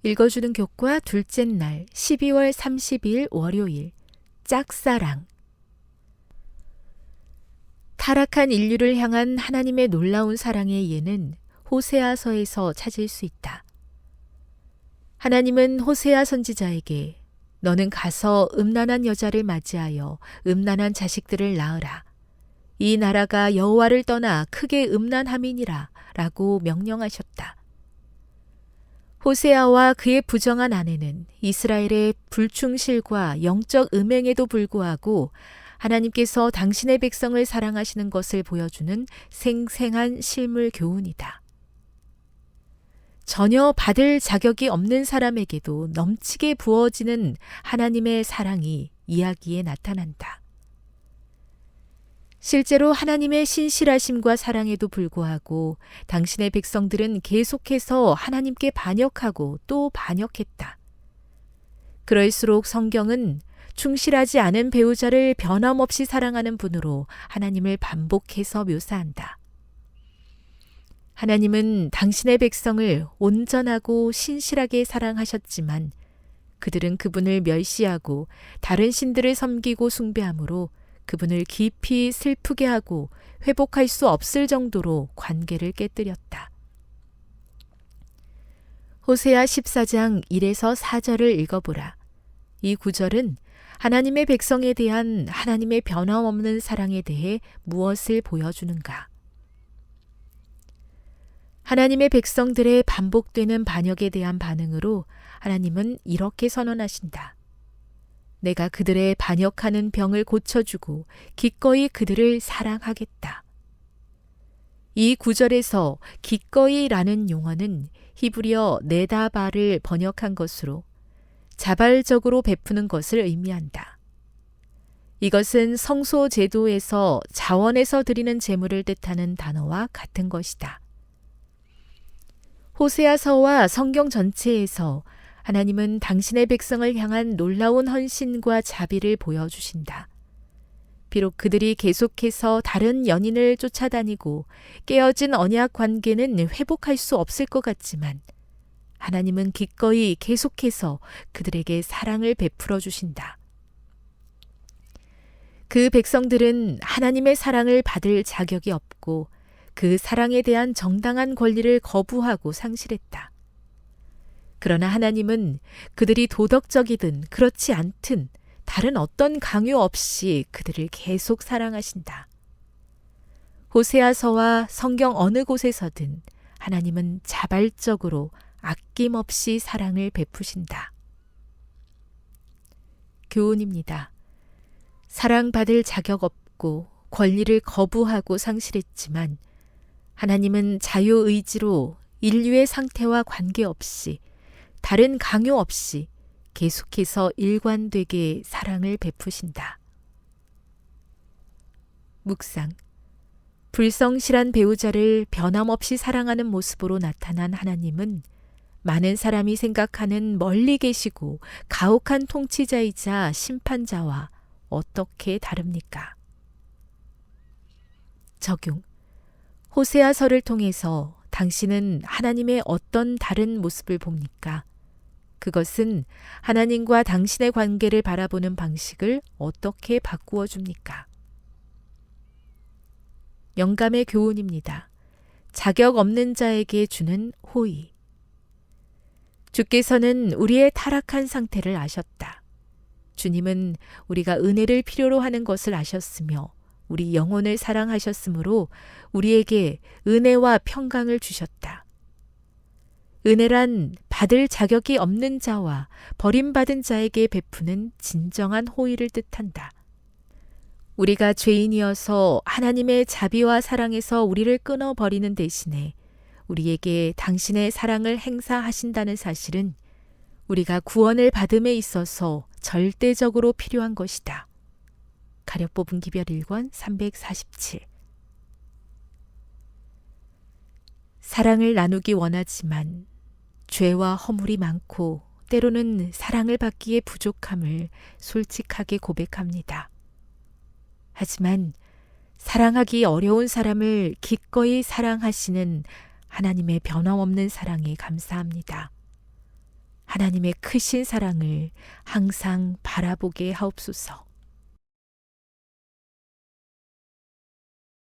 읽어주는 교과 둘째 날 12월 30일 월요일 짝사랑. 타락한 인류를 향한 하나님의 놀라운 사랑의 예는 호세아서에서 찾을 수 있다. 하나님은 호세아 선지자에게 너는 가서 음란한 여자를 맞이하여 음란한 자식들을 낳으라. 이 나라가 여호와를 떠나 크게 음란함이니라 라고 명령하셨다. 호세아와 그의 부정한 아내는 이스라엘의 불충실과 영적 음행에도 불구하고 하나님께서 당신의 백성을 사랑하시는 것을 보여주는 생생한 실물 교훈이다. 전혀 받을 자격이 없는 사람에게도 넘치게 부어지는 하나님의 사랑이 이야기에 나타난다. 실제로 하나님의 신실하심과 사랑에도 불구하고 당신의 백성들은 계속해서 하나님께 반역하고 또 반역했다. 그럴수록 성경은 충실하지 않은 배우자를 변함없이 사랑하는 분으로 하나님을 반복해서 묘사한다. 하나님은 당신의 백성을 온전하고 신실하게 사랑하셨지만 그들은 그분을 멸시하고 다른 신들을 섬기고 숭배함으로 그분을 깊이 슬프게 하고 회복할 수 없을 정도로 관계를 깨뜨렸다. 호세아 14장 1에서 4절을 읽어보라. 이 구절은 하나님의 백성에 대한 하나님의 변함없는 사랑에 대해 무엇을 보여주는가? 하나님의 백성들의 반복되는 반역에 대한 반응으로 하나님은 이렇게 선언하신다. 내가 그들의 반역하는 병을 고쳐주고 기꺼이 그들을 사랑하겠다. 이 구절에서 기꺼이라는 용어는 히브리어 네다바를 번역한 것으로 자발적으로 베푸는 것을 의미한다. 이것은 성소 제도에서 자원에서 드리는 제물을 뜻하는 단어와 같은 것이다. 호세아서와 성경 전체에서 하나님은 당신의 백성을 향한 놀라운 헌신과 자비를 보여주신다. 비록 그들이 계속해서 다른 연인을 쫓아다니고 깨어진 언약 관계는 회복할 수 없을 것 같지만 하나님은 기꺼이 계속해서 그들에게 사랑을 베풀어 주신다. 그 백성들은 하나님의 사랑을 받을 자격이 없고 그 사랑에 대한 정당한 권리를 거부하고 상실했다. 그러나 하나님은 그들이 도덕적이든 그렇지 않든 다른 어떤 강요 없이 그들을 계속 사랑하신다. 호세아서와 성경 어느 곳에서든 하나님은 자발적으로 아낌없이 사랑을 베푸신다. 교훈입니다. 사랑받을 자격 없고 권리를 거부하고 상실했지만 하나님은 자유의지로 인류의 상태와 관계없이 다른 강요 없이 계속해서 일관되게 사랑을 베푸신다. 묵상. 불성실한 배우자를 변함없이 사랑하는 모습으로 나타난 하나님은 많은 사람이 생각하는 멀리 계시고 가혹한 통치자이자 심판자와 어떻게 다릅니까? 적용. 호세아서를 통해서 당신은 하나님의 어떤 다른 모습을 봅니까? 그것은 하나님과 당신의 관계를 바라보는 방식을 어떻게 바꾸어 줍니까? 영감의 교훈입니다. 자격 없는 자에게 주는 호의. 주께서는 우리의 타락한 상태를 아셨다. 주님은 우리가 은혜를 필요로 하는 것을 아셨으며 우리 영혼을 사랑하셨으므로 우리에게 은혜와 평강을 주셨다. 은혜란 받을 자격이 없는 자와 버림받은 자에게 베푸는 진정한 호의를 뜻한다. 우리가 죄인이어서 하나님의 자비와 사랑에서 우리를 끊어버리는 대신에 우리에게 당신의 사랑을 행사하신다는 사실은 우리가 구원을 받음에 있어서 절대적으로 필요한 것이다. 가려뽑은 기별 1권 347. 사랑을 나누기 원하지만 죄와 허물이 많고 때로는 사랑을 받기에 부족함을 솔직하게 고백합니다. 하지만 사랑하기 어려운 사람을 기꺼이 사랑하시는 하나님의 변함없는 사랑에 감사합니다. 하나님의 크신 사랑을 항상 바라보게 하옵소서.